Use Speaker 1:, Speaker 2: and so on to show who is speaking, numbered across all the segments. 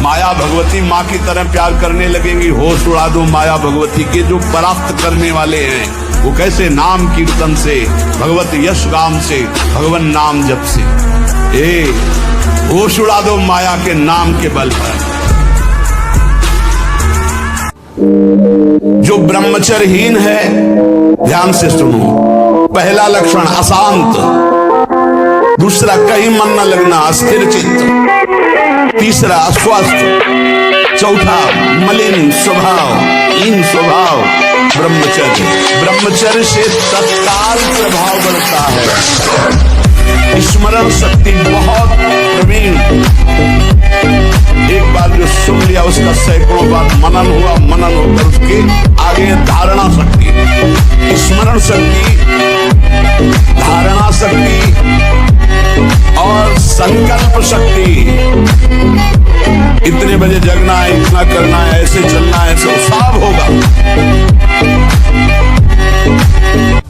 Speaker 1: माया भगवती माँ की तरह प्यार करने लगेंगी। होश उड़ा दो माया भगवती के जो परास्त करने वाले हैं, वो कैसे नाम कीर्तन से, भगवत यश गाम से, भगवान नाम जप से। होश उड़ा दो माया के नाम के बल पर। जो ब्रह्मचर्यहीन है, ध्यान से सुनो, पहला लक्षण अशांत, दूसरा कहीं मन न लगना, अस्थिर चित्त, तीसरा अस्वस्थ, चौथा मलिन स्वभाव, हीन स्वभाव। ब्रह्मचर्य से तत्काल प्रभाव बढ़ता है। स्मरण शक्ति बहुत प्रवीण, एक बार जो सुन लिया उसका सैकड़ों बार मनन हुआ, मनन होकर उसके आगे धारणा शक्ति, स्मरण शक्ति, धारणा शक्ति और संकल्प शक्ति। इतने बजे जगना है, इतना करना है, ऐसे चलना है, सब होगा।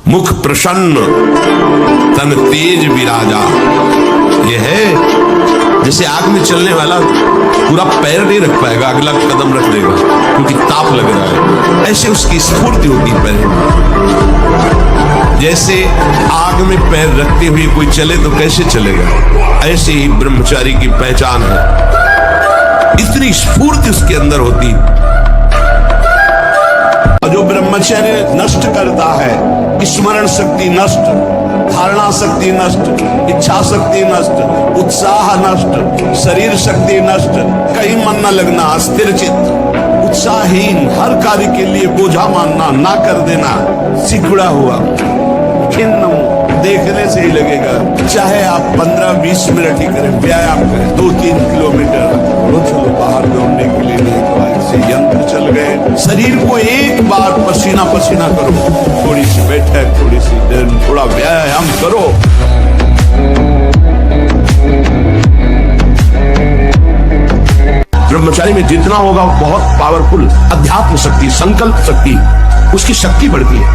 Speaker 1: मुख प्रसन्न, तन तेज विराजा। यह है जैसे आग में चलने वाला पूरा पैर नहीं रख पाएगा, अगला कदम रख देगा क्योंकि ताप लग रहा है। ऐसे उसकी स्फूर्ति होती है पैर में। जैसे आग में पैर रखते हुए कोई चले तो कैसे चलेगा, ऐसे ही ब्रह्मचारी की पहचान है। इतनी स्फूर्ति उसके अंदर होती। जो ब्रह्मचर्य नष्ट करता है, स्मरण शक्ति नष्ट, धारणा शक्ति नष्ट, इच्छा शक्ति नष्ट, उत्साह नष्ट, शरीर शक्ति नष्ट, कहीं मन न लगना, अस्थिर चित्त, उत्साहहीन, हर कार्य के लिए बोझा मानना, ना कर देना, सिकुड़ा हुआ, खिन्न, देखने से ही लगेगा। चाहे आप 15-20 मिनट ही करें, व्यायाम करें, 2-3 किलोमीटर चलो बाहर दौड़ने के लिए, नहीं तो ऐसे यंत्र चल गए। शरीर को एक बार पसीना पसीना करो, थोड़ी सी बैठक, थोड़ी सी देर, थोड़ा व्यायाम करो। ब्रह्मचारी में जितना होगा बहुत पावरफुल अध्यात्म शक्ति, संकल्प शक्ति, उसकी शक्ति बढ़ती है।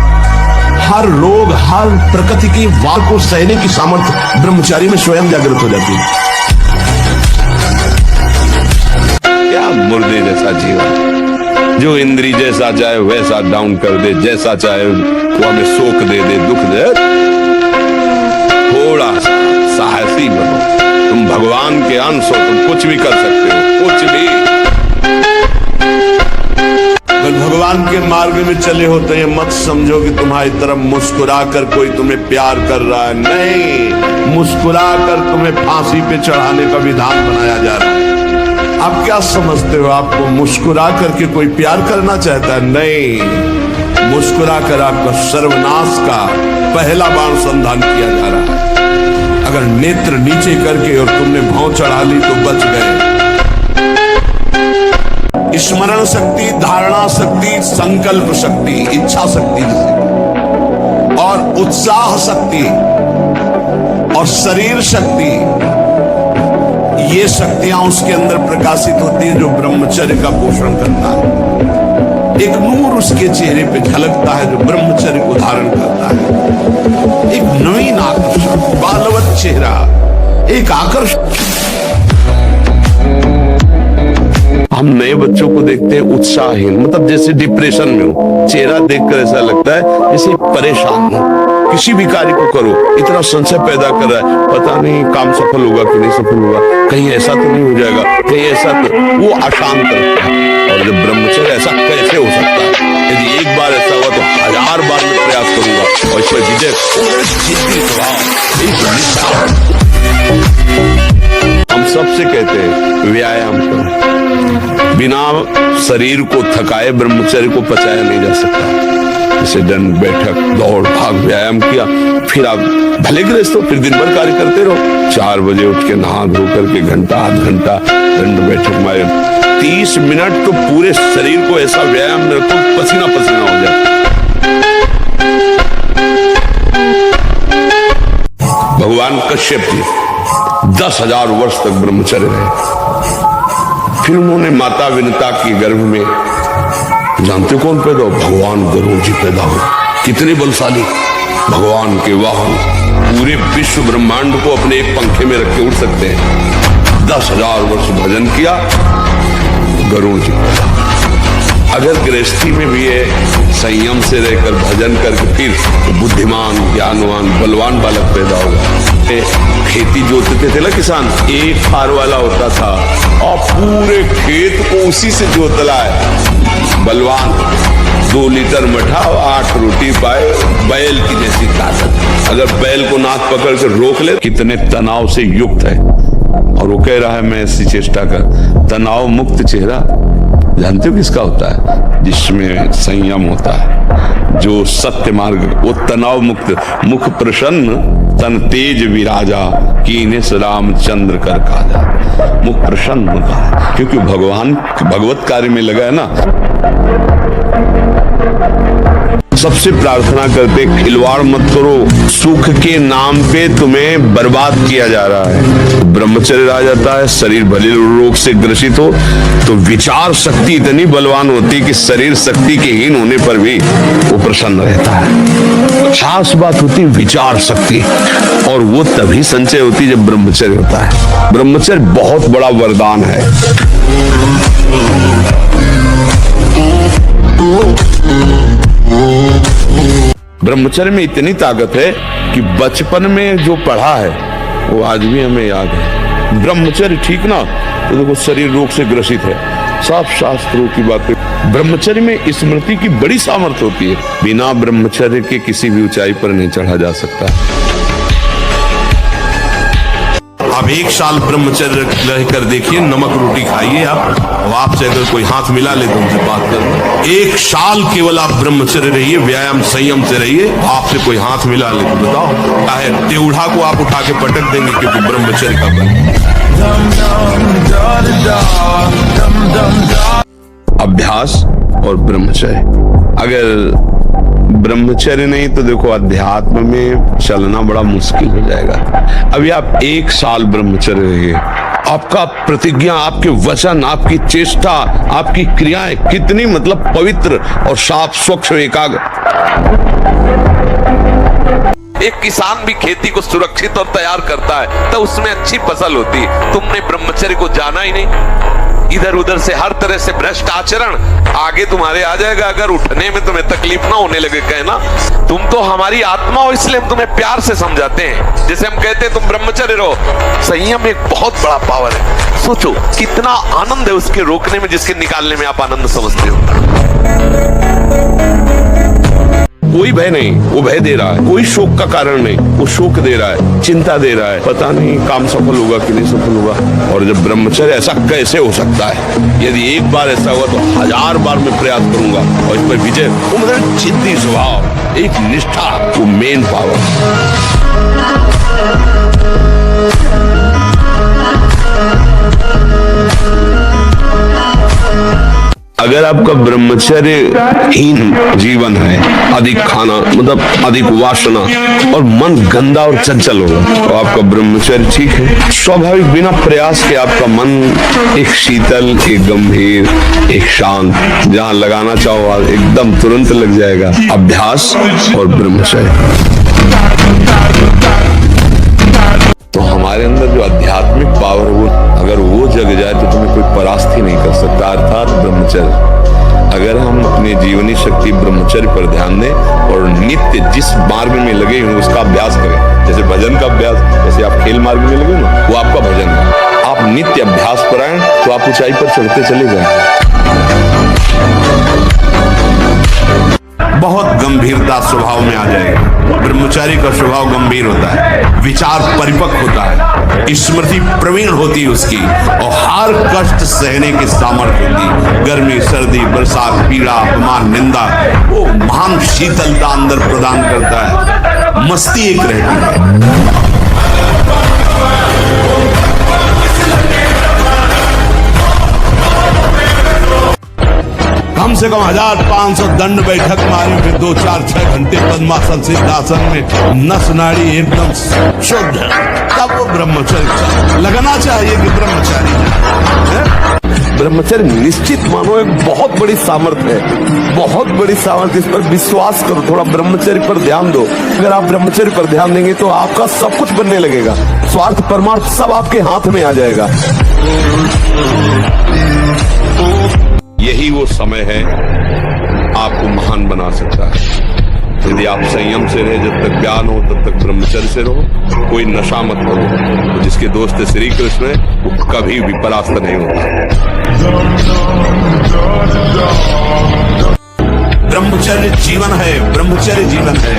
Speaker 1: हर रोग, हर प्रकृति की वार को सहने की सामर्थ्य ब्रह्मचारी में स्वयं जागृत हो जाती है। क्या मुर्दे जैसा जीवन, जो इंद्री जैसा चाहे वैसा डाउन कर दे, जैसा चाहे वो हमें शोक दे दे, दुख दे। थोड़ा सा साहसी बनो, तुम भगवान के अंश हो, तुम कुछ भी कर सकते हो, कुछ भी। भगवान के मार्ग में चले हो तो ये मत समझो कि तुम्हारी तरफ मुस्कुरा कर कोई तुम्हें प्यार कर रहा है। नहीं, मुस्कुरा कर तुम्हें फांसी पे चढ़ाने का विधान बनाया जा रहा है। आप क्या समझते हो, आपको मुस्कुरा करके कोई प्यार करना चाहता है? नहीं, मुस्कुरा कर आपका सर्वनाश का पहला बाण संधान किया जा रहा है। अगर नेत्र नीचे करके और तुमने भौं चढ़ा ली तो बच गए। स्मरण शक्ति, धारणा शक्ति, संकल्प शक्ति, इच्छा शक्ति और उत्साह शक्ति और शरीर शक्ति, ये शक्तियां उसके अंदर प्रकाशित होती है जो ब्रह्मचर्य का पोषण करता है। एक नूर उसके चेहरे पे झलकता है जो ब्रह्मचर्य को धारण करता है। एक नवीन आकर्षण, बालवत चेहरा, एक आकर्षण। हम नए बच्चों को देखते हैं उत्साहहीन, मतलब जैसे डिप्रेशन में हो, चेहरा देखकर ऐसा लगता है जैसे परेशान हो। किसी भी कार्य को करो, इतना संशय पैदा कर रहा है, पता नहीं काम सफल होगा कि नहीं सफल होगा, कहीं ऐसा तो नहीं हो जाएगा, कहीं ऐसा तो, वो अशांत रखता है। और जब ब्रह्मचर्य, ऐसा कैसे हो सकता है? यदि एक बार ऐसा हुआ तो 1000 बार मैं प्रयास करूंगा। और इसमें विजय, जिद्दी स्वभाव। हम सबसे कहते हैं व्यायाम करो, बिना शरीर को थकाए ब्रह्मचर्य को पचाया नहीं जा सकता। जैसे दंड बैठक, दौड़ भाग, व्यायाम किया, फिर आप भले गृहस्थ हो, फिर दिन भर कार्य करते रहो। 4 बजे उठ के नहा धो करके घंटा आध घंटा दंड बैठक मारे, 30 मिनट तो पूरे शरीर को ऐसा व्यायाम में रखो पसीना पसीना हो जाए। भगवान कश्यप जी 10,000 वर्ष तक ब्रह्मचर्य रहे। फिर उन्होंने माता विनता के गर्भ में, जानते कौन पैदा हो? भगवान गरुड़ जी पैदा हो। कितने बलशाली, भगवान के वाहन, पूरे विश्व ब्रह्मांड को अपने एक पंखे में रख के उड़ सकते हैं। 10,000 वर्ष भजन किया, वरुण जी। अगर गृहस्थी में भी है संयम से रहकर भजन करके फिर बुद्धिमान, ज्ञानवान, बलवान बालक पैदा होगा। खेती जोतते थे ना किसान, एक फार वाला होता था और पूरे खेत को उसी से जोतला है। बलवान 2 लीटर मठा और 8 रोटी पाए, बैल की जैसी ताकत। अगर बैल को नाक पकड़ कर रोक ले, कितने तनाव से युक्त है। और वो कह रहा है मैं ऐसी चेष्टा कर। तनाव मुक्त चेहरा जानते हो किसका होता है? जिसमें संयम होता है, जो सत्य मार्ग, वो तनाव मुक्त। मुख प्रसन्न तन तेज विराजा, कीने से रामचंद्र कर काजा। मुख प्रसन्न होता है क्योंकि भगवान भगवत कार्य में लगा है ना। सबसे प्रार्थना करते खिलवाड़ मत करो, सुख के नाम पे तुम्हें बर्बाद किया जा रहा है। ब्रह्मचर्य रह जाता है, शरीर भले रोग से ग्रसित हो तो विचार शक्ति इतनी बलवान होती कि शरीर शक्ति के हीन होने पर भी वो प्रसन्न रहता है। खास बात होती विचार शक्ति, और वो तभी संचय होती जब ब्रह्मचर्य होता है। ब्रह्मचर्य बहुत बड़ा वरदान है। ब्रह्मचर्य में इतनी ताकत है कि बचपन में जो पढ़ा है वो आज भी हमें याद है। ब्रह्मचर्य ठीक ना, तो देखो शरीर रोग से ग्रसित है, सब शास्त्रों की बातें। ब्रह्मचर्य में स्मृति की बड़ी सामर्थ्य होती है। बिना ब्रह्मचर्य के किसी भी ऊंचाई पर नहीं चढ़ा जा सकता। आप 1 साल ब्रह्मचर्य रहकर देखिए, नमक रोटी खाइए आप, और आपसे अगर कोई हाथ मिला ले तो उनसे बात करना। 1 साल केवल आप ब्रह्मचर्य रहिए, व्यायाम संयम से रहिए, आपसे कोई हाथ मिला ले तो बताओ, चाहे टेढ़ा को आप उठा के पटक देंगे, क्योंकि ब्रह्मचर्य का बल। अभ्यास और ब्रह्मचर्य, अगर ब्रह्मचर्य नहीं तो देखो अध्यात्म में चलना बड़ा मुश्किल हो जाएगा। अभी आप 1 साल ब्रह्मचर्य रहिए, आपका प्रतिज्ञा, आपके वचन, आपकी चेष्टा, आपकी क्रियाएं कितनी मतलब पवित्र और साफ, स्वच्छ, एकाग्र।
Speaker 2: एक किसान भी खेती को सुरक्षित और तैयार करता है तो उसमें अच्छी फसल होती है। तुमने ब्रह्मचर्य को जाना ही नहीं। इधर उधर से हर तरह से भ्रष्ट आचरण आगे तुम्हारे आ जाएगा। अगर उठने में तुम्हें तकलीफ ना होने लगे, कहना तुम तो हमारी आत्मा हो, इसलिए हम तुम्हें प्यार से समझाते हैं। जैसे हम कहते हैं तुम ब्रह्मचर्य रहो। संयम एक बहुत बड़ा पावर है। सोचो कितना आनंद है उसके रोकने में, जिसके निकालने में आप आनंद समझते हो।
Speaker 1: कोई भय नहीं, वो भय दे रहा है। कोई शोक का कारण नहीं, वो शोक दे रहा है, चिंता दे रहा है। पता नहीं काम सफल होगा कि नहीं सफल होगा। और जब ब्रह्मचर्य, ऐसा कैसे हो सकता है? यदि एक बार ऐसा हुआ तो 1000 बार मैं प्रयास करूंगा और इस पर विजय। वो मतलब जिद्दी स्वभाव, एक निष्ठा, वो मेन पावर। अगर आपका ब्रह्मचर्य हीन जीवन है, अधिक खाना मतलब अधिक वासना और मन गंदा और चंचल होगा, तो आपका ब्रह्मचर्य ठीक है। स्वाभाविक बिना प्रयास के आपका मन एक शीतल, एक गंभीर, एक शांत, जहां लगाना चाहो एकदम तुरंत लग जाएगा। अभ्यास और ब्रह्मचर्य, तो हमारे अंदर जो आध्यात्मिक पावर, वो अगर वो जग जाए तो तुम्हें कोई परास्त ही नहीं कर सकता, अर्थात ब्रह्मचर्य। अगर हम अपनी जीवनी शक्ति ब्रह्मचर्य पर ध्यान दें और नित्य जिस मार्ग में लगे हैं उसका अभ्यास करें, जैसे भजन का अभ्यास, जैसे आप खेल मार्ग में लगे ना, वो आपका भजन है। आप नित्य अभ्यास पर आए तो आप ऊंचाई पर चढ़ते चले जाए। बहुत गंभीरता स्वभाव में आ जाएगी। ब्रह्मचारी का स्वभाव गंभीर होता है, विचार परिपक्व होता है, स्मृति प्रवीण होती है उसकी, और हर कष्ट सहने की सामर्थ्य होती है। गर्मी, सर्दी, बरसात, पीड़ा, अपमान, निंदा, वो महान शीतलता अंदर प्रदान करता है। मस्ती एक रहती है। कम से कम 1500 दंड बैठक मारी, फिर 2, 4, 6 घंटे पद्मासन सिद्धासन में नस नाड़ी एकदम शुद्ध, तब वो ब्रह्मचर्य लगना चाहिए कि ब्रह्मचारी है। ब्रह्मचर्य निश्चित मानो एक बहुत बड़ी सामर्थ्य है, बहुत बड़ी सामर्थ्य। इस पर विश्वास करो, थोड़ा ब्रह्मचर्य पर ध्यान दो। अगर आप ब्रह्मचर्य पर ध्यान देंगे तो आपका सब कुछ बनने लगेगा, स्वार्थ परमार्थ सब आपके हाथ में आ जाएगा। समय है आपको महान बना सकता है। यदि आप संयम से रहे, जब तक ज्ञान हो तब तक ब्रह्मचर्य से रहो, कोई नशा मत करो। तो जिसके दोस्त श्री कृष्ण है वो कभी भी परास्त नहीं होता। ब्रह्मचर्य जीवन है, ब्रह्मचर्य जीवन है।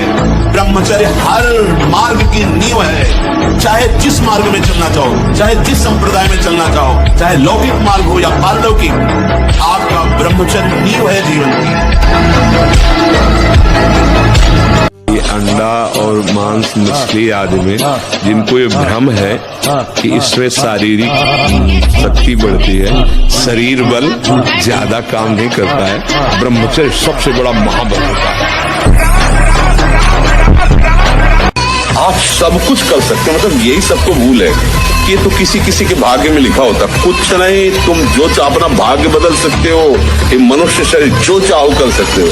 Speaker 1: ब्रह्मचर्य हर मार्ग की नींव है। चाहे जिस मार्ग में चलना चाहो, चाहे जिस संप्रदाय में चलना चाहो, चाहे लौकिक मार्ग हो या पारलौकिक, आपका ब्रह्मचर्य नींव है जीवन की। ये अंडा और मांस, मछली आदि में जिनको ये भ्रम है कि इसमें शारीरिक शक्ति बढ़ती है, शरीर बल ज्यादा काम नहीं करता है, ब्रह्मचर्य सबसे बड़ा महाबल होता है।
Speaker 3: आप सब कुछ कर सकते हो, मतलब यही सबको भूल है कि ये तो किसी किसी के भाग्य में लिखा होता। कुछ नहीं, तुम जो चाहो अपना भाग्य बदल सकते हो। ये मनुष्य शरीर जो चाहो कर सकते हो।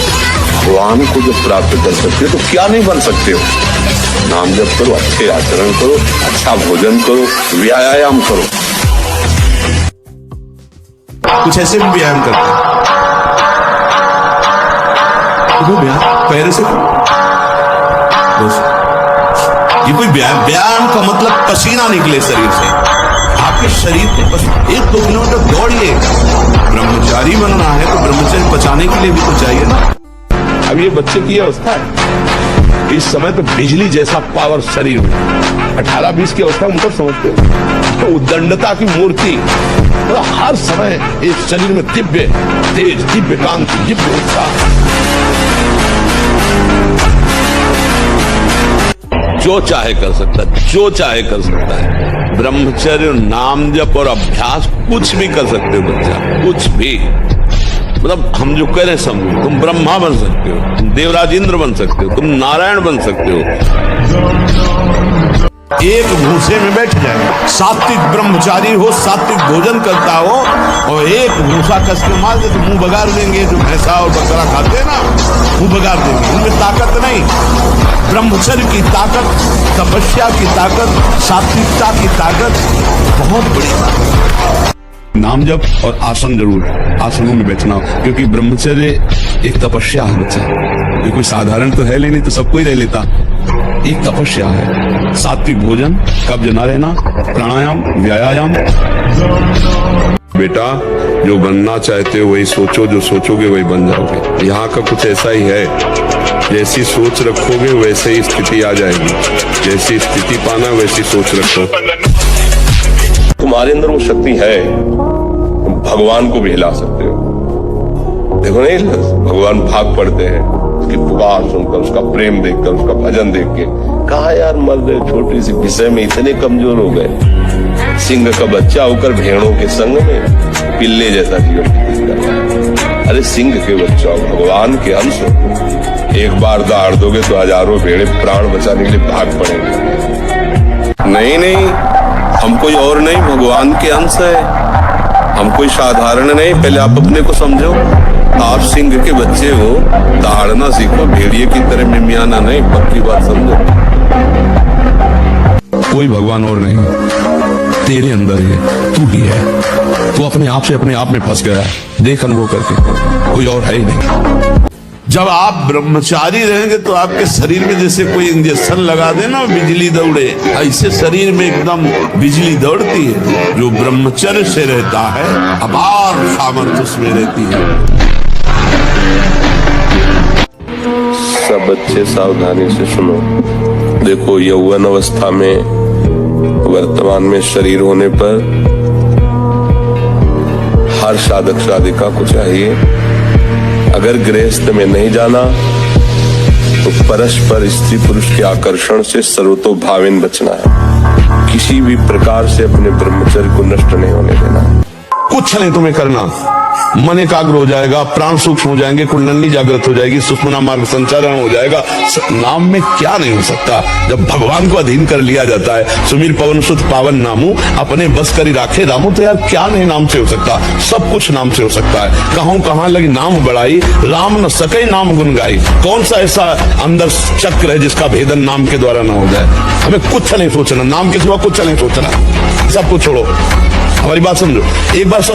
Speaker 3: भगवान को जब प्राप्त कर सकते हो तो क्या नहीं बन सकते हो। नाम जप करो, अच्छे आचरण करो, अच्छा भोजन करो, व्यायाम करो।
Speaker 1: कुछ ऐसे भी व्यायाम करते हैं, पैर से बस। ये कोई व्यायाम का मतलब पसीना निकले शरीर से, आपके शरीर को 1-2 किलोमीटर दौड़िए। ब्रह्मचारी बनना है तो ब्रह्मचर्य बचाने के लिए भी तो चाहिए ना। अब ये बच्चे की अवस्था है, इस समय तो बिजली जैसा पावर शरीर में। 18-20 की अवस्था में मतलब समझते हो तो उद्दंडता की मूर्ति, तो हर समय इस शरीर में दिव्य तेज, दिव्य कांति, दिव्य उत्साह। जो चाहे कर सकता है, जो चाहे कर सकता है। ब्रह्मचर्य, नाम जप और अभ्यास कुछ भी कर सकते हो बच्चा, कुछ भी। मतलब हम जो कह रहे हैं समझो, तुम ब्रह्मा बन सकते हो, तुम देवराज इंद्र बन सकते हो, तुम नारायण बन सकते हो। एक भूसे में बैठ जाए, सात्विक ब्रह्मचारी हो, सात्विक भोजन करता हो, और एक भूसा कस के मार दे तो मुंह बगाड़ देंगे। जो भैंसा और बकरा खाते हैं ना, मुंह बगाड़ देंगे। उनमें ताकत नहीं। ब्रह्मचर्य की ताकत, तपस्या की ताकत, सात्विकता की ताकत बहुत बड़ी ताकत। नाम जप और आसन जरूर, आसनों में बैठना, क्योंकि ब्रह्मचर्य एक तपस्या है बच्चा। ये कोई साधारण तो है नहीं, तो सबको ही रह लेता। एक तपस्या है। सात्विक भोजन, कब्ज न रहना, प्राणायाम, व्यायाम। बेटा, जो बनना चाहते हो वही सोचो, जो सोचोगे वही बन जाओगे। यहाँ का कुछ ऐसा ही है, जैसी सोच रखोगे वैसे ही स्थिति आ जाएगी। जैसी स्थिति पाना वैसी सोच रखो।
Speaker 3: तुम्हारे अंदर वो शक्ति है, तुम भगवान को भी हिला सकते हो। देखो नहीं, भगवान भाग पड़ते हैं उसकी पुकार सुनकर, उसका प्रेम देखकर, उसका भजन देख के। कहा यार मर्द छोटी सी विषय में इतने कमजोर हो गए। सिंह का बच्चा होकर भेड़ों के संग में पिल्ले जैसा जीवन। अरे सिंह के बच्चा हो, भगवान के अंश हो। एक बार दहाड़ दोगे तो हजारों भेड़े प्राण बचाने के लिए भाग पड़ेंगे। नहीं, हम कोई और नहीं, भगवान के अंश है। हम कोई साधारण नहीं। पहले आप अपने को समझो। आप सिंह के बच्चे हो, दहाड़ना सीखो, भेड़िए की तरह मिमियाना नहीं। पक्की बात समझो। कोई भगवान और नहीं, तेरे अंदर ही है, तू ही है। तू अपने आप में फंस गया है। देख अनुभव करके, कोई और है ही नहीं। जब आप ब्रह्मचारी रहेंगे तो आपके शरीर में जैसे कोई इंजेक्शन लगा दे ना, बिजली दौड़े, ऐसे शरीर में एकदम बिजली दौड़ती है। जो ब्रह्मचर्य से रहता है, अपार सामर्थ्य उसमें रहती है। सब बच्चे सावधानी से सुनो। देखो, यौवन अवस्था में, वर्तमान में शरीर होने पर हर साधक साधिका को चाहिए, अगर गृहस्थ में नहीं जाना तो परस्पर स्त्री पुरुष के आकर्षण से सर्वतोभावेन बचना है। किसी भी प्रकार से अपने ब्रह्मचर्य को नष्ट नहीं होने देना।
Speaker 1: कुछ नहीं तुम्हें करना। मन एकाग्र हो जाएगा, प्राण सूक्ष्म हो जाएंगे, कुंडली जागृत हो जाएगी, सुषुम्ना मार्ग संचालन हो जाएगा। नाम में क्या नहीं हो सकता जब भगवान को अधीन कर लिया जाता है। सुमीर पवन सुत पावन नामू, अपने बस करी राखे रामू। तो यार क्या नहीं नाम से हो सकता, सब कुछ नाम से हो सकता है। कहूं कहां लगी नाम बढ़ाई, राम न सके नाम गुन गाई। कौन सा ऐसा अंदर चक्र है जिसका भेदन नाम के द्वारा न हो जाए। हमें कुछ नहीं सोचना, नाम के सिवा कुछ नहीं सोचना। सब कुछ छोड़ो, हमारी बात समझो। एक बार सब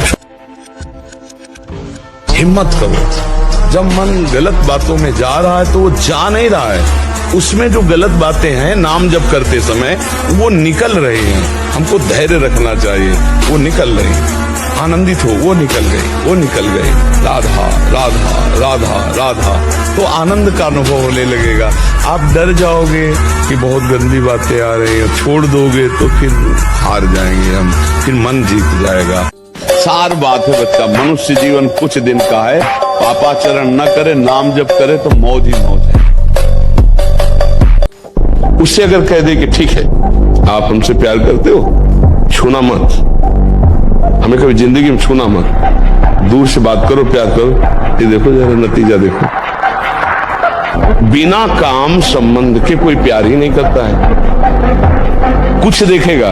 Speaker 1: हिम्मत करो। जब मन गलत बातों में जा रहा है तो वो जा नहीं रहा है, उसमें जो गलत बातें हैं नाम जप करते समय वो निकल रहे हैं। हमको धैर्य रखना चाहिए, वो निकल रहे हैं। आनंदित हो, वो निकल गई, वो निकल गई। राधा राधा राधा राधा, तो आनंद का अनुभव होने लगेगा। आप डर जाओगे कि बहुत गंदी बातें आ रही हैं, छोड़ दोगे तो फिर हार जाएंगे हम, फिर मन जीत जाएगा। सार बात है बच्चा, मनुष्य जीवन कुछ दिन का है। पापाचरण न करे, नाम जप करे तो मौज ही मौज है। उससे अगर कह दे कि ठीक है आप हमसे प्यार करते हो, छूना मत, हमें कभी जिंदगी में छूना मत, दूर से बात करो, प्यार करो, ये देखो जरा नतीजा देखो। बिना काम संबंध के कोई प्यार ही नहीं करता है। कुछ देखेगा,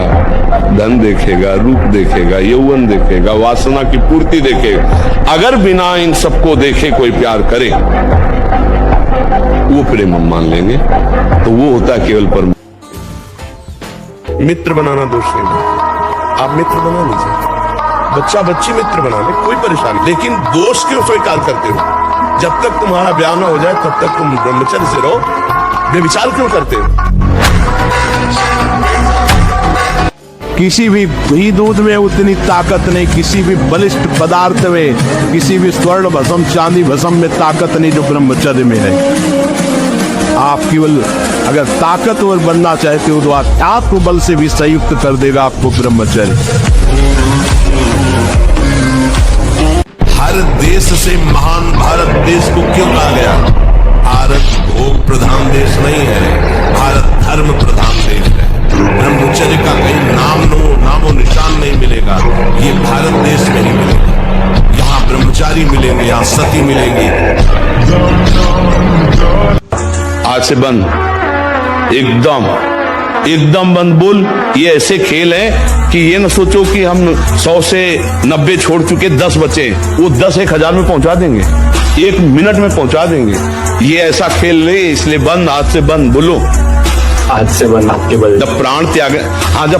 Speaker 1: धन देखेगा, रूप देखेगा, यौवन देखेगा, वासना की पूर्ति देखेगा। अगर बिना इन सबको देखे कोई प्यार करे वो प्रेम हम मान लेंगे, तो वो होता है केवल परम। मित्र बनाना दोष नहीं, आप मित्र बना लीजिए, बच्चा बच्ची मित्र बना ले, कोई परेशानी, लेकिन दोष क्यों स्वीकार करते हो? जब तक तुम्हारा ब्याह न हो जाए तब तक तुम ब्रह्मचर्य से रहो, व्यभिचार क्यों करते हो?
Speaker 4: किसी भी घी दूध में उतनी ताकत नहीं, किसी भी बलिष्ठ पदार्थ में, किसी भी स्वर्ण भस्म चांदी भस्म में ताकत नहीं जो ब्रह्मचर्य में है। आप केवल अगर ताकतवर बनना चाहते हो तो आत्मबल से भी संयुक्त कर देगा आपको ब्रह्मचर्य।
Speaker 1: हर देश से महान भारत देश को क्यों कहा गया? भारत भोग प्रधान देश नहीं है, भारत धर्म प्रधान देश है। ब्रह्मचर्य का कहीं नामो निशान नहीं मिलेगा, ये भारत देश में ही मिलेगा। यहाँ ब्रह्मचारी मिलेंगे, यहाँ सती मिलेंगी। आज से बंद, एकदम बंद। बोल, ये ऐसे खेल है कि ये न सोचो कि हम 100 से 90 छोड़ चुके, 10 बचे, वो 10 1000 में पहुंचा देंगे, 1 मिनट में पहुंचा देंगे। ये ऐसा खेल नहीं, इसलिए बंद, आज से बंद। बोलो,
Speaker 5: आज से बंद आपके बल।
Speaker 1: जब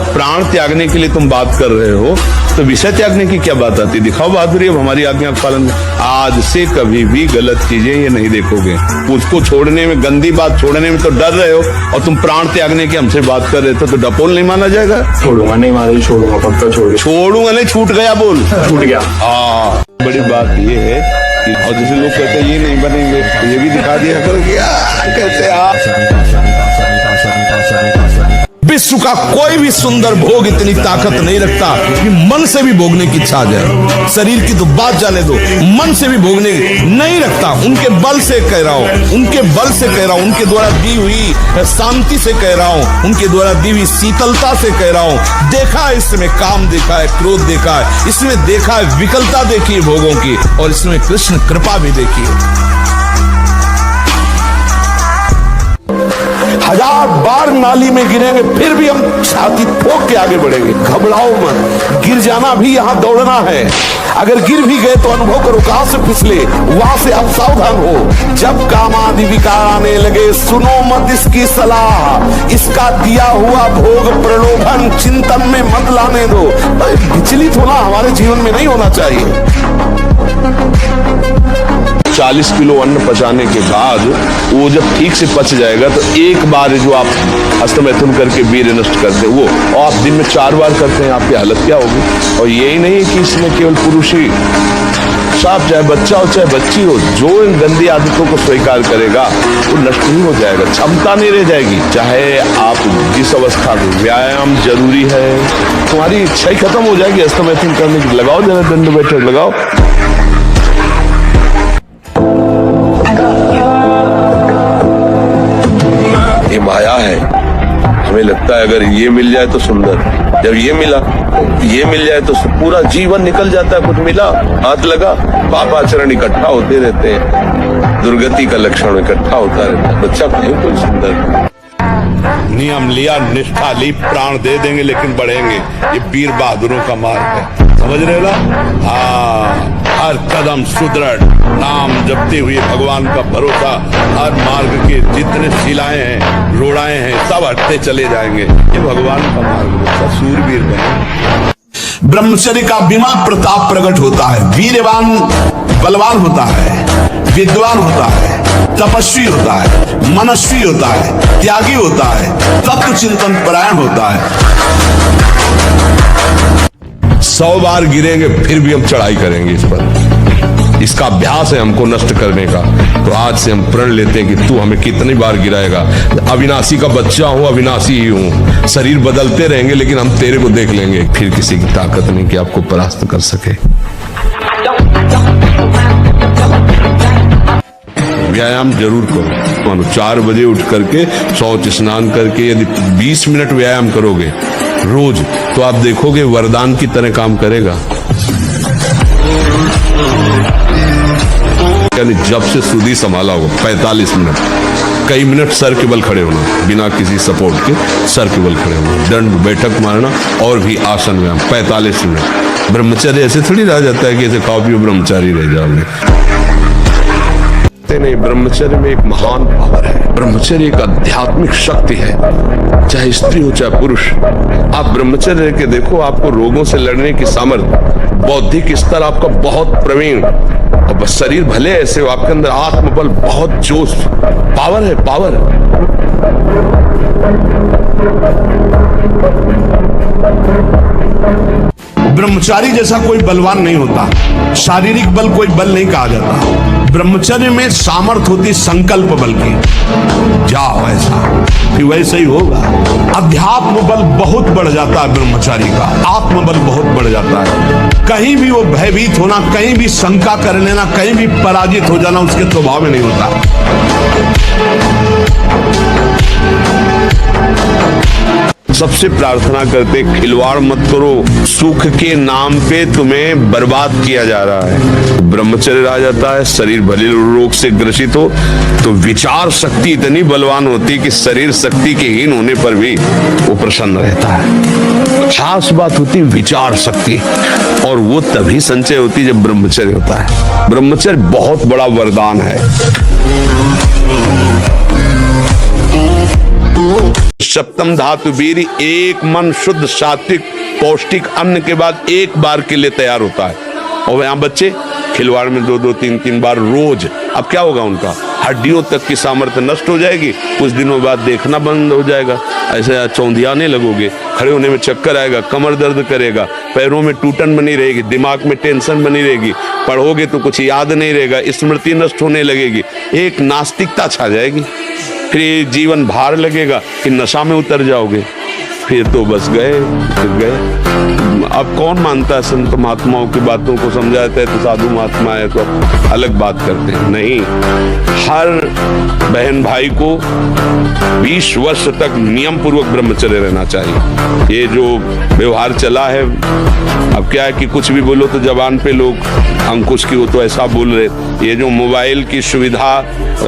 Speaker 1: प्राण त्यागने के लिए तुम बात कर रहे हो तो विषय त्यागने की क्या बात आती? दिखाओ बहादुरी अब हमारी आज्ञा का पालन। आज से कभी भी गलत चीजें ये नहीं देखोगे। उसको छोड़ने में, गंदी बात छोड़ने में तो डर रहे हो, और तुम प्राण त्यागने की हमसे बात कर रहे थे तो डपोल नहीं माना जाएगा?
Speaker 5: छोड़ूंगा नहीं, मारे छोड़ूंगा, पक्का
Speaker 1: छोड़ूंगा नहीं। छूट गया, बोल
Speaker 5: छूट गया।
Speaker 1: बड़ी बात ये है कि और जैसे लोग कहते हैं ये नहीं बनेंगे, ये भी दिखा दिया करो कि कैसे विश्व का कोई भी सुंदर भोग इतनी ताकत नहीं रखता कि मन से भी भोगने की इच्छा आ जाए। शरीर की तो बात जाने दो, मन से भी भोगने नहीं रखता। उनके बल से कह रहा हूं, उनके बल से कह रहा हूं, उनके द्वारा दी हुई शांति से कह रहा हूं, उनके द्वारा दी हुई शीतलता से कह रहा हूं। देखा है इसमें काम, देखा है क्रोध, देखा है इसमें, देखा है विकलता देखी है भोगों की, और इसमें कृष्ण कृपा भी देखी है। 1000 बार नाली में गिरेंगे फिर भी हम छाती ठोक के आगे बढ़ेंगे। घबराओ मत, गिर जाना भी यहाँ दौड़ना है। अगर गिर भी गए तो अनुभव करो कहां से फिसले, वहां से आप सावधान हो। जब काम आदि विकार आने लगे, सुनो मत इसकी सलाह, इसका दिया हुआ भोग प्रलोभन चिंतन में मत लाने दो। विचलित होना हमारे जीवन में नहीं होना चाहिए। 40 किलो अन्न पचाने के बाद वो जब ठीक से पच जाएगा तो एक बार जो आप हस्तमैथुन करके वीर्य नष्ट करते हैं वो, और आप दिन में 4 बार करते हैं, आपकी हालत क्या होगी? और यही नहीं कि इसमें केवल पुरुष ही, साफ चाहे बच्चा हो चाहे बच्ची हो, जो इन गंदी आदतों को स्वीकार करेगा वो नष्ट ही हो जाएगा, क्षमता नहीं रह जाएगी। चाहे आप जिस अवस्था में, व्यायाम जरूरी है, तुम्हारी इच्छा ही खत्म हो जाएगी हस्तमैथुन करने की। लगाओ जरा दंड बैठक लगाओ। ये माया है, हमें लगता है अगर ये मिल जाए तो सुंदर, जब ये मिल जाए तो पूरा जीवन निकल जाता है। कुछ मिला, हाथ लगा, पापाचरण इकट्ठा होते रहते हैं, दुर्गति का लक्षण इकट्ठा होता रहता है। बच्चा कहीं कोई सुंदर नियम लिया, निष्ठा ली, प्राण दे देंगे लेकिन बढ़ेंगे। ये वीर बहादुरों का मार्ग है, समझ रहे ना? हाँ, हर कदम सुदृढ़, नाम जपते हुए भगवान का भरोसा, हर मार्ग के जितने शिलाएं हैं, रोड़ाएं हैं, सब हटते चले जाएंगे। ये भगवान का मार्ग है, सूरवीर बने। ब्रह्मचर्य का विमान प्रताप प्रकट होता है। वीरवान बलवान होता है, विद्वान होता है, तपस्वी होता है, मनस्वी होता है, त्यागी होता है, तत्व चिंतन परायण होता है।
Speaker 3: 100 बार गिरेंगे फिर भी हम चढ़ाई करेंगे इस पर। इसका अभ्यास है हमको नष्ट करने का। तो आज से हम प्रण लेते हैं कि तू हमें कितनी बार गिराएगा। अविनाशी का बच्चा हूं, अविनाशी ही हूं। शरीर बदलते रहेंगे लेकिन हम तेरे को देख लेंगे। फिर किसी की ताकत नहीं कि आपको परास्त कर सके। व्यायाम जरूर करो। मानो 4 बजे उठ करके शौच स्नान करके यदि 20 मिनट व्यायाम करोगे रोज, तो आप देखोगे वरदान की तरह काम करेगा। यानी जब से सुधी संभाला होगा 45 मिनट, कई मिनट सर के बल खड़े होना, बिना किसी सपोर्ट के सर के बल खड़े होना, दंड बैठक मारना और भी आसन व्यायाम 45 मिनट। ब्रह्मचर्य ऐसे थोड़ी रह जाता है कि ऐसे खाओ पियो ब्रह्मचारी रह जाओगे। नहीं, ब्रह्मचर्य में एक महान पावर है। ब्रह्मचर्य एक आध्यात्मिक शक्ति है, चाहे स्त्री हो चाहे पुरुष। आप ब्रह्मचर्य के देखो, आपको रोगों से लड़ने की सामर्थ्य, बौद्धिक स्तर आपका बहुत प्रवीण, और शरीर भले ऐसे हो, आपके अंदर आत्मबल, बहुत जोश, पावर है, पावर।
Speaker 1: ब्रह्मचारी जैसा कोई बलवान नहीं होता। शारीरिक बल कोई बल नहीं कहा जाता। ब्रह्मचर्य में सामर्थ्य होती संकल्प बल की। जाओ ऐसा, फिर वैसे ही होगा। अध्यात्म बल बहुत बढ़ जाता है ब्रह्मचारी का, आत्मबल बहुत बढ़ जाता है। कहीं भी वो भयभीत होना, कहीं भी शंका कर लेना, कहीं भी पराजित हो जाना उसके स्वभाव में नहीं होता।
Speaker 3: सबसे प्रार्थना करते, खिलवाड़ मत करो, सुख के नाम पे तुम्हें बर्बाद किया जा रहा है। ब्रह्मचर्य आ जाता है, शरीर भले रोग से ग्रसित हो तो विचार शक्ति इतनी बलवान होती है कि शरीर शक्ति के हीन होने पर भी वो प्रसन्न रहता है। खास बात होती विचार शक्ति, और वो तभी संचय होती जब ब्रह्मचर्य होता है। ब्रह्मचर्य बहुत बड़ा वरदान है। सप्तम धातु वीर, एक मन शुद्ध सात्विक पौष्टिक अन्न के बाद एक बार के लिए तैयार होता है। और यहाँ बच्चे खिलवाड़ में 2-2, 3-3 बार रोज। अब क्या होगा उनका? हड्डियों तक की सामर्थ्य नष्ट हो जाएगी। कुछ दिनों बाद देखना बंद हो जाएगा, ऐसे चौंधियाने लगोगे, खड़े होने में चक्कर आएगा, कमर दर्द करेगा, पैरों में टूटन बनी रहेगी, दिमाग में टेंशन बनी रहेगी, पढ़ोगे तो कुछ याद नहीं रहेगा, स्मृति नष्ट होने लगेगी, एक नास्तिकता छा जाएगी। फिर जीवन भार लगेगा कि नशा में उतर जाओगे, फिर तो बस गए, फिर गए। अब कौन मानता है संत महात्माओं की बातों को? समझाते हैं तो साधु महात्मा है तो अलग बात करते हैं। नहीं, हर बहन भाई को 20 वर्ष तक नियम पूर्वक ब्रह्मचर्य रहना चाहिए। ये जो व्यवहार चला है, अब क्या है कि कुछ भी बोलो तो जबान पे लोग अंकुश की हो तो ऐसा बोल रहे। ये जो मोबाइल की सुविधा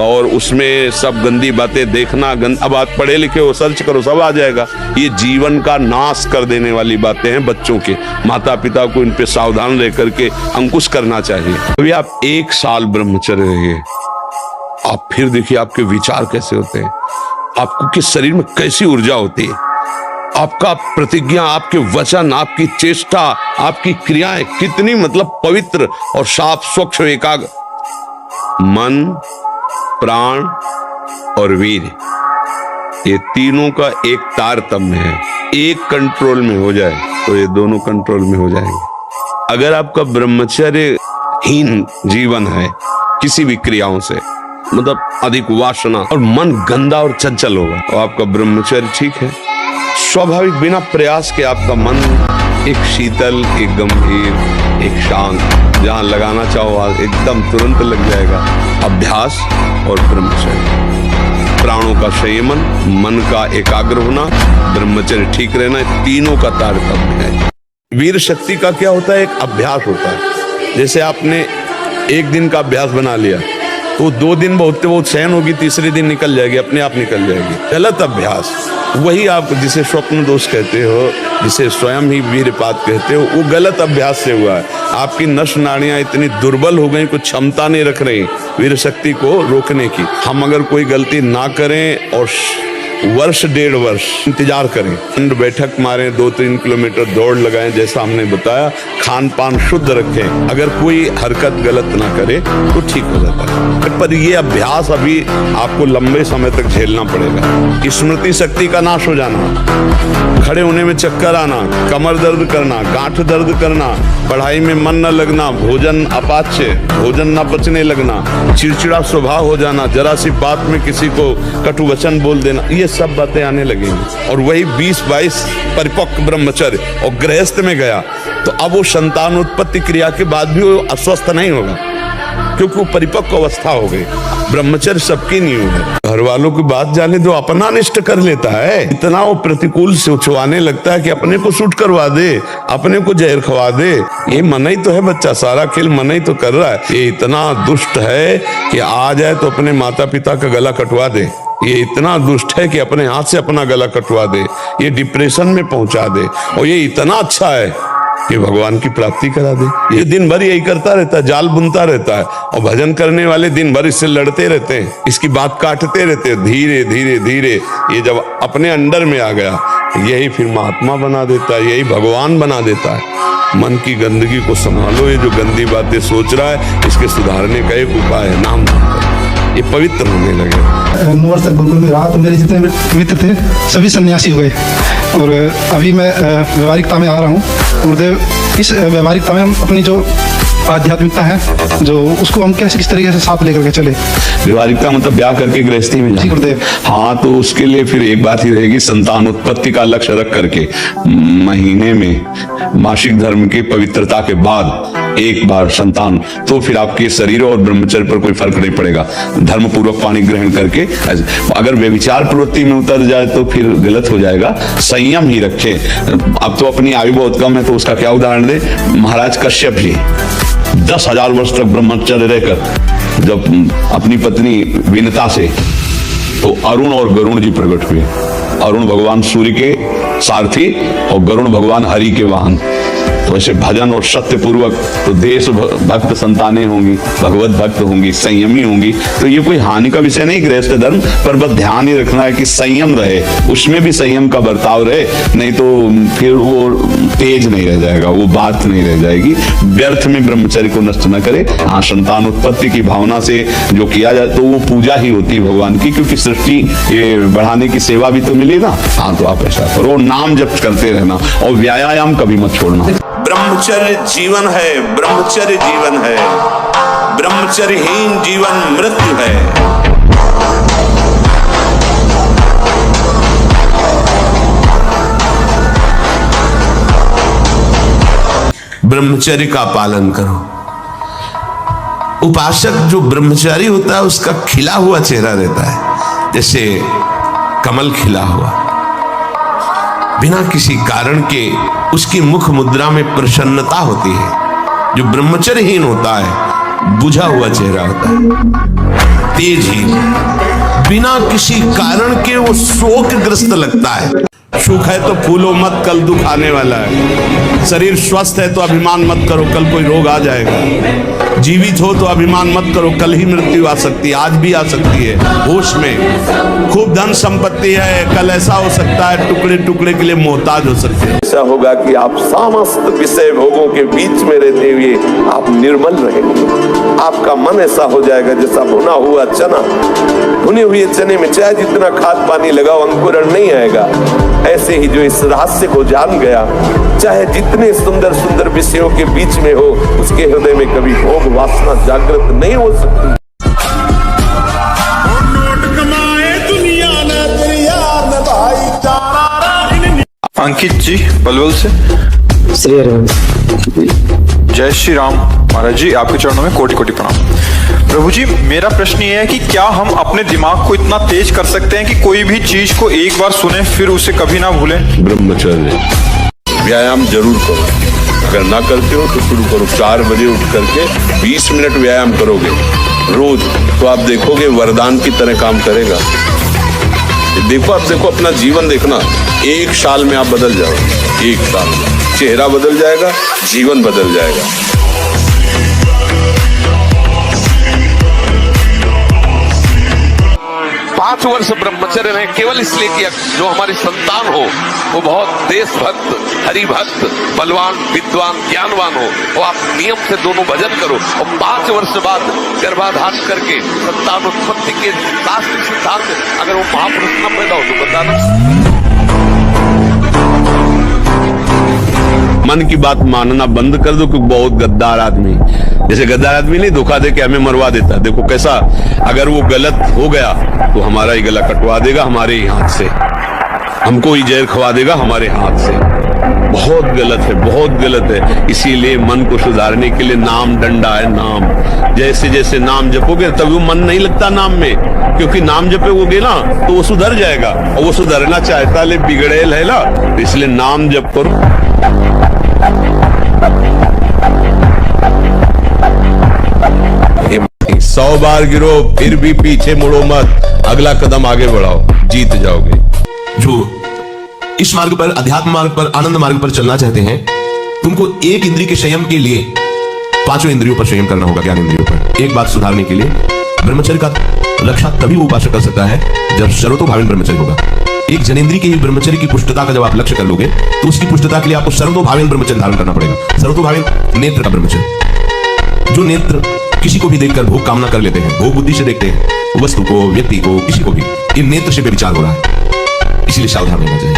Speaker 3: और उसमें सब गंदी बातें देखना, अब आप पढ़े लिखे हो, सर्च करो, सब आ जाएगा। ये जीवन का नाश कर देने वाली बातें हैं बच्चों के। माता पिता को इन पे सावधान रह करके अंकुश करना चाहिए। अभी आप 1 साल ब्रह्मचर्य रहिए, आप फिर देखिए आपके विचार कैसे होते हैं, आपको किस शरीर में कैसी ऊर्जा होती है, आपका प्रतिज्ञा, आपके वचन, आपकी चेष्टा, आपकी क्रियाएं कितनी मतलब पवित्र और साफ स्वच्छ एकाग्र। मन, प्राण और वीर, ये तीनों का एक तारतम्य है। एक कंट्रोल में हो जाए तो ये दोनों कंट्रोल में हो जाएंगे। अगर आपका ब्रह्मचर्यहीन जीवन है किसी भी क्रियाओं से, मतलब अधिक वासना और मन गंदा और चंचल होगा, तो आपका ब्रह्मचर्य ठीक है। स्वाभाविक बिना प्रयास के आपका मन एक शीतल, एक गंभीर, एक शांत, जहां लगाना चाहो एकदम तुरंत लग जाएगा। अभ्यास और ब्रह्मचर्य, प्राणों का संयमन, मन का एकाग्र होना, ब्रह्मचर्य ठीक रहना, तीनों का तारतम्य है। वीर शक्ति का क्या होता है? एक अभ्यास होता है। जैसे आपने एक दिन का अभ्यास बना लिया तो 2 दिन बहुत सहन होगी, तीसरे दिन निकल जाएगी, अपने आप निकल जाएगी। गलत अभ्यास, वही आप जिसे स्वप्न दोष कहते हो, जिसे स्वयं ही वीरपात कहते हो, वो गलत अभ्यास से हुआ है। आपकी नस नाड़ियां इतनी दुर्बल हो गई, कुछ क्षमता नहीं रख रही वीर शक्ति को रोकने की। हम अगर कोई गलती ना करें और
Speaker 1: वर्ष 1.5 वर्ष इंतजार करें, दंड बैठक मारें, 2-3 किलोमीटर दौड़ लगाएं, जैसा हमने बताया, खान पान शुद्ध रखें, अगर कोई हरकत गलत ना करे तो ठीक हो जाता है। पर ये अभ्यास अभी आपको लंबे समय तक झेलना पड़ेगा। स्मृति शक्ति का नाश हो जाना, खड़े होने में चक्कर आना, कमर दर्द करना, गांठ दर्द करना, पढ़ाई में मन न लगना, भोजन अपाच्य, भोजन न पचने लगना, चिड़चिड़ा स्वभाव हो जाना, जरा सी बात में किसी को कटु वचन बोल देना, ये सब बातें आने लगेंगी। और वही 20-22 परिपक्व ब्रह्मचर्य और गृहस्थ में गया तो अब वो संतान उत्पत्ति क्रिया के बाद भी वो अस्वस्थ नहीं होगा, क्योंकि वो परिपक्व अवस्था हो गई। ब्रह्मचर्य सबकी नींव है। घर वालों की बात जाने दो, अपना अनिष्ट कर लेता है, इतना वो प्रतिकूल से उछवाने लगता है कि अपने को सूट करवा दे, अपने को जहर खवा दे। ये मना ही तो है बच्चा, सारा खेल मना ही तो कर रहा है। ये इतना दुष्ट है कि आ जाए तो अपने माता पिता का गला कटवा दे, ये इतना दुष्ट है कि अपने हाथ से अपना गला कटवा दे, ये डिप्रेशन में पहुंचा दे, और ये इतना अच्छा है कि भगवान की प्राप्ति करा दे। ये दिन भर यही करता रहता है, जाल बुनता रहता है, और भजन करने वाले दिन भर इससे लड़ते रहते हैं, इसकी बात काटते रहते हैं। धीरे धीरे धीरे ये जब अपने अंडर में आ गया, यही फिर महात्मा बना देता है, यही भगवान बना देता है। मन की गंदगी को संभालो, ये जो गंदी बातें सोच रहा है इसके सुधारने का एक उपाय है, नाम ये पवित्र होने लगे।
Speaker 6: 9 वर्ष तक गुरुकुल में रहा तो मेरे जितने मित्र थे सभी सन्यासी हो गए, और अभी मैं व्यवहारिकता में आ रहा हूँ। गुरुदेव, इस व्यवहारिकता में हम अपनी जो आध्यात्मिकता है जो उसको हम कैसे किस तरीके से साथ लेकर के चले।
Speaker 1: व्यवहारिकता मतलब ब्याह करके गृहस्थी में
Speaker 6: जी गुरुदेव।
Speaker 1: हाँ, तो उसके लिए फिर एक बात ही रहेगी, संतान उत्पत्ति का लक्ष्य रख करके महीने में मासिक धर्म की पवित्रता के बाद एक बार संतान, तो फिर आपके शरीर और ब्रह्मचर्य पर कोई फर्क नहीं पड़ेगा। धर्म पूर्वक पानी ग्रहण करके, अगर व्यभिचार प्रवृत्ति में उतर जाए तो फिर गलत हो जाएगा। संयम ही रखे। अब तो अपनी आयु बहुत कम है तो उसका क्या उदाहरण दे, महाराज कश्यप जी 10,000 वर्ष तक ब्रह्मचर्य रहकर जब अपनी पत्नी विनता से, तो अरुण और गरुण जी प्रकट हुए। अरुण भगवान सूर्य के सारथी और गरुण भगवान हरि के वाहन। तो ऐसे भजन और सत्य पूर्वक तो देश भक्त संतानें होंगी, भगवत भक्त होंगी, संयमी होंगी, तो ये कोई हानि का विषय नहीं गृहस्थ धर्म। पर बस ध्यान ही रखना है कि संयम रहे, उसमें भी संयम का बर्ताव रहे, नहीं तो फिर वो तेज नहीं रह जाएगा, वो बात नहीं रह जाएगी। व्यर्थ में ब्रह्मचर्य को नष्ट न करे। हाँ, संतान उत्पत्ति की भावना से जो किया जाए तो वो पूजा ही होती है भगवान की, क्योंकि सृष्टि ये बढ़ाने की सेवा भी तो मिली ना। हाँ, तो आप ऐसा करो, नाम जप करते रहना और व्यायाम कभी मत छोड़ना। ब्रह्मचर्य जीवन है, ब्रह्मचर्य जीवन है, ब्रह्मचर्यहीन जीवन मृत्यु है। ब्रह्मचर्य का पालन करो। उपासक जो ब्रह्मचारी होता है उसका खिला हुआ चेहरा रहता है, जैसे कमल खिला हुआ, बिना किसी कारण के उसकी मुख मुद्रा में प्रसन्नता होती है। जो ब्रह्मचर्यहीन होता है बुझा हुआ चेहरा होता है, तेजहीन, बिना किसी कारण के वो शोकग्रस्त लगता है। सुख है तो फूलो मत, कल दुख आने वाला है। शरीर स्वस्थ है तो अभिमान मत करो, कल कोई रोग आ जाएगा। जीवित हो तो अभिमान मत करो, कल ही मृत्यु आ सकती है, आज भी आ सकती है। होश में खूब धन संपत्ति है, कल ऐसा हो सकता है टुकड़े टुकड़े के लिए मोहताज हो सकते हैं।
Speaker 3: ऐसा होगा कि आप समस्त विषय भोगों के बीच में रहते हुए आप निर्मल रहेंगे। आपका मन ऐसा हो जाएगा जैसा भुना हुआ चना, भुने हुए चने में चाहे जितना खाद पानी लगाओ अंकुरण नहीं आएगा। ऐसे ही जो इस रहस्य को जान गया, चाहे जितने सुंदर सुंदर विषयों के बीच में हो, उसके हृदय में कभी भोग वासना जागृत नहीं हो सकती।
Speaker 7: अंकित जी पलवल से।
Speaker 6: श्री राम।
Speaker 7: जय श्री राम। महाराज जी, आपके चरणों में कोटि कोटि प्रणाम। प्रभु जी, मेरा प्रश्न ये है कि क्या हम अपने दिमाग को इतना तेज कर सकते हैं कि कोई भी चीज को एक बार सुने फिर उसे कभी ना भूलें?
Speaker 3: ब्रह्मचर्य व्यायाम जरूर करो, अगर ना करते हो तो शुरू करो। 4 बजे उठ करके 20 मिनट व्यायाम करोगे रोज, तो आप देखोगे वरदान की तरह काम करेगा। देखो, आप देखो, अपना जीवन देखना, 1 साल में आप बदल जाओगे। 1 साल में चेहरा बदल जाएगा, जीवन बदल जाएगा।
Speaker 2: वर्ष ब्रह्मचर्य रहे केवल इसलिए कि जो हमारी संतान हो वो बहुत देशभक्त, हरिभक्त, बलवान, विद्वान, ज्ञानवान हो। वो आप नियम से दोनों भजन करो और 5 वर्ष बाद गर्भाधान करके संतान उत्पत्ति के शास्त्र सिद्धांत अगर वो महापुरुष न पैदा हो तो बताना।
Speaker 1: मन की बात मानना बंद कर दो, क्योंकि बहुत गद्दार आदमी, जैसे गद्दार आदमी नहीं धोखा दे के हमें मरवा देता। देखो कैसा, अगर वो गलत हो गया तो हमारा ही गला कटवा देगा हमारे ही हाथ से, हमको ही जहर खवा देगा हमारे हाथ से। बहुत गलत है, बहुत गलत है। इसीलिए मन को सुधारने के लिए नाम डंडा है, नाम। जैसे जैसे नाम जपोगे तभी वो मन नहीं लगता नाम में, क्योंकि नाम जपोगे ना तो वो सुधर जाएगा, और वो सुधरना चाहता ले बिगड़ेल है ना, इसलिए नाम जप करो। 100 बार गिरो फिर भी पीछे मुड़ो मत, अगला कदम आगे बढ़ाओ, जीत जाओगे।
Speaker 8: जो इस मार्ग पर, अध्यात्म मार्ग पर, आनंद मार्ग पर चलना चाहते हैं, तुमको एक इंद्रिय के संयम के लिए 5 इंद्रियों पर संयम करना होगा, ज्ञान इंद्रियों पर। एक बात सुधारने के लिए ब्रह्मचर्य का रक्षा तभी वो उपासक कर सकता है जब सर्वतोभावेन ब्रह्मचर्य होगा। एक जनेंद्रिय के ब्रह्मचर्य की पुष्टता का जब आप लक्ष्य कर लोगे तो उसकी पुष्टता के लिए आपको सर्वतोभावेन ब्रह्मचर्य धारण करना पड़ेगा। सर्वतोभावेन नेत्र का ब्रह्मचर्य, जो नेत्र किसी को भी देखकर भोग कामना कर लेते हैं, भोग बुद्धि से देखते हैं वस्तु को, व्यक्ति को, किसी को भी, ये नेत्र से विचार हो रहा है, इसलिए सावधान रहना चाहिए।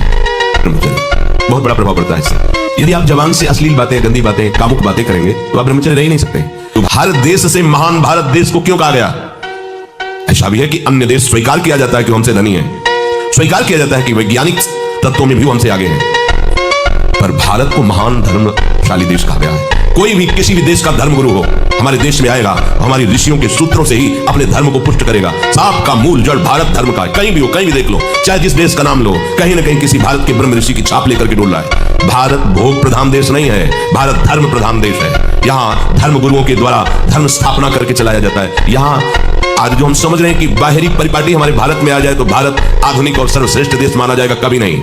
Speaker 8: ब्रह्मचर्य बहुत बड़ा प्रभाव पड़ता है इससे। यदि आप जवान से अश्लील बातें, गंदी बातें, कामुक बातें करेंगे तो आप ब्रह्मचर्य रह ही नहीं सकते। तो भारत देश से महान भारत देश को क्यों कहा गया? ऐसा भी है कि अन्य देश स्वीकार किया जाता है कि हमसे धनी है, स्वीकार किया जाता है कि वैज्ञानिक तत्वों में भी हमसे आगे हैं, पर भारत को महान धर्मशाली देश कहा गया है। कोई भी किसी भी देश का धर्मगुरु हो हमारे देश में आएगा, हमारी ऋषियों के सूत्रों से ही अपने धर्म को पुष्ट करेगा। साप का मूल जड़ भारत धर्म का है, कहीं भी हो, कहीं भी देख लो, चाहे जिस देश का नाम लो, कहीं ना कहीं किसी भारत के ब्रह्म ऋषि की छाप लेकर के डोल रहा है। भारत भोग प्रधान देश नहीं है, भारत धर्म प्रधान देश है। यहाँ धर्म गुरुओं के द्वारा धर्म स्थापना करके चलाया जाता है। यहाँ आज जो हम समझ रहे हैं कि बाहरी परिपाटी हमारे भारत में आ जाए तो भारत आधुनिक और सर्वश्रेष्ठ देश माना जाएगा, कभी नहीं।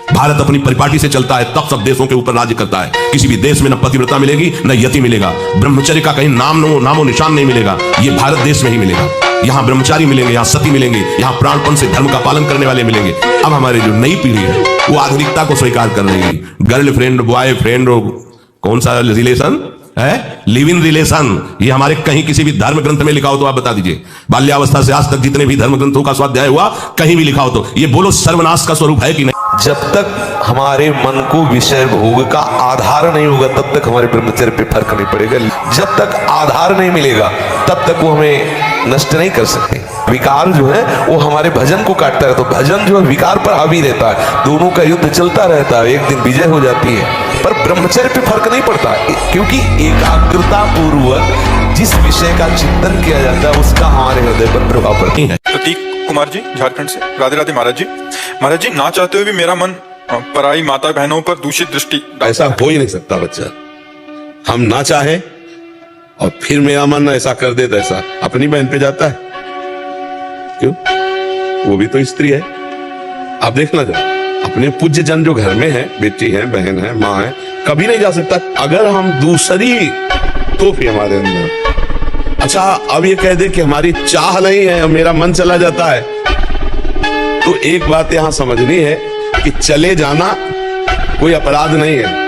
Speaker 8: भारत अपनी परिपाटी से चलता है, तब सब देशों के ऊपर राज्य करता है। किसी भी देश में न पतिव्रता मिलेगी न यति मिलेगा, ब्रह्मचर्य का कहीं नामो निशान नहीं मिलेगा, ये भारत देश में ही मिलेगा। यहाँ ब्रह्मचारी मिलेंगे, यहाँ सती मिलेंगे, यहाँ प्राणपण से धर्म का पालन करने वाले मिलेंगे। अब हमारी जो नई पीढ़ी है वो आधुनिकता को स्वीकार कर रही है। गर्लफ्रेंड, बॉयफ्रेंड, कौन सा रिलेशन है, लिव इन रिलेशन, ये हमारे कहीं किसी भी धर्म ग्रंथ में लिखा हो तो आप बता दीजिए। बाल्यावस्था से आज तक जितने भी धर्म ग्रंथों का स्वाध्याय हुआ कहीं भी लिखा हो तो ये बोलो सर्वनाश का स्वरूप है कि नहीं?
Speaker 2: जब तक हमारे मन को विषय भोग का आधार नहीं होगा तब तक हमारे ब्रह्मचर्य पे फर्क नहीं पड़ेगा। जब तक आधार नहीं मिलेगा तब तक वो हमें नष्ट नहीं कर सकते। विकार जो है वो हमारे भजन को काटता है, तो भजन जो है विकार पर हावी रहता है, दोनों का युद्ध चलता रहता है, एक दिन विजय हो जाती है। पर ब्रह्मचर्य पे फर्क नहीं पड़ता, क्योंकि एकाग्रता पूर्वक जिस विषय का चिंतन किया जाता है उसका हमारे हृदय पर प्रभाव पड़ती है।
Speaker 7: प्रतीक कुमार जी झारखंड से, राधे राधे महाराज जी। महाराज जी, ना चाहते हुए भी मेरा मन पराई माता बहनों पर दूषित दृष्टि।
Speaker 1: ऐसा हो ही नहीं सकता बच्चा, हम ना चाहे और फिर मेरा मन ऐसा कर दे, तो ऐसा अपनी बहन पे जाता है क्यों? वो भी तो स्त्री है। आप देखना जरा, अपने पूज्य जन जो घर में है, बेटी है, बहन है, माँ है, कभी नहीं जा सकता। अगर हम दूसरी तो फिर हमारे अंदर, अच्छा अब ये कह दे कि हमारी चाह नहीं है और मेरा मन चला जाता है, तो एक बात यहां समझनी है कि चले जाना कोई अपराध नहीं है।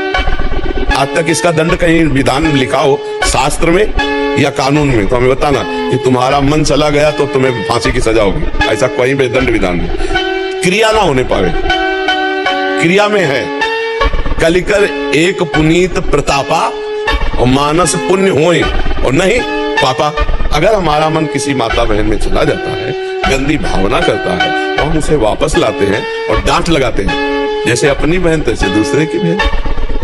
Speaker 1: आज तक इसका दंड कहीं विधान में लिखा हो, शास्त्र में या कानून में, तो हमें बताना कि तुम्हारा मन चला गया तो तुम्हें फांसी की सजा होगी, ऐसा कोई भी दंड विधान में। क्रिया ना होने पावे, क्रिया में है कलिकर एक पुनीत प्रतापा और मानस पुण्य होए और नहीं पापा। अगर हमारा मन किसी माता बहन में चला जाता है, गंदी भावना करता है, तो हम उसे वापस लाते हैं और डांट लगाते हैं, जैसे अपनी बहन तैसे दूसरे की बहन।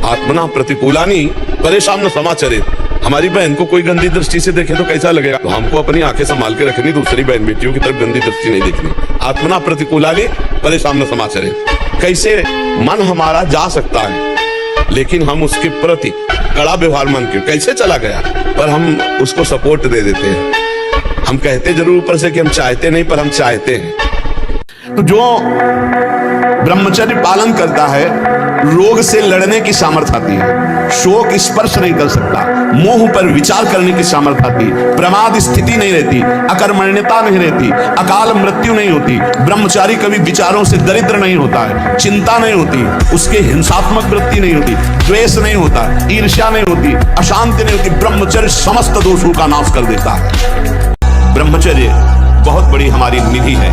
Speaker 1: आत्मना प्रतिकूलानी परेशान न समाचरित। हमारी बहन को कोई गंदी दृष्टि से देखे तो कैसा लगेगा? तो हमको अपनी आंखें संभाल के रखनी, दूसरी बहन बेटियों की तरफ गंदी दृष्टि नहीं देखनी। आत्मना प्रतिकूलानी परेशान न समाचरित। कैसे मन हमारा जा सकता है लेकिन हम उसके प्रति कड़ा व्यवहार मन के, कैसे चला गया, पर हम उसको सपोर्ट दे देते हैं। हम कहते जरूर ऊपर से कि हम चाहते नहीं, पर हम चाहते हैं। तो जो ब्रह्मचर्य पालन करता है रोग से लड़ने की सामर्थ्य आती है, शोक स्पर्श नहीं कर सकता, मोह पर विचार करने की सामर्थ्य आती, प्रमाद स्थिति नहीं रहती, अकर्मण्यता नहीं रहती, अकाल मृत्यु नहीं होती, ब्रह्मचारी कभी विचारों से दरिद्र नहीं होता है, चिंता नहीं होती, उसके हिंसात्मक वृत्ति नहीं होती, द्वेष नहीं होता, ईर्ष्या नहीं होती, अशांति नहीं होती। ब्रह्मचर्य समस्त दोषों का नाश कर देता है। ब्रह्मचर्य बहुत बड़ी हमारी निधि है।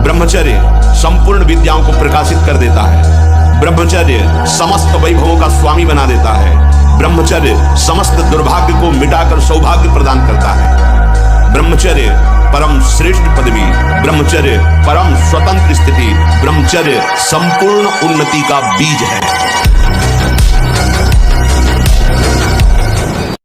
Speaker 1: ब्रह्मचर्य संपूर्ण विद्याओं को प्रकाशित कर देता है। ब्रह्मचर्य समस्त वैभवों का स्वामी बना देता है। ब्रह्मचर्य समस्त दुर्भाग्य को मिटाकर सौभाग्य प्रदान करता है। ब्रह्मचर्य परम श्रेष्ठ पदवी, ब्रह्मचर्य परम स्वतंत्र स्थिति, ब्रह्मचर्य संपूर्ण उन्नति का बीज है।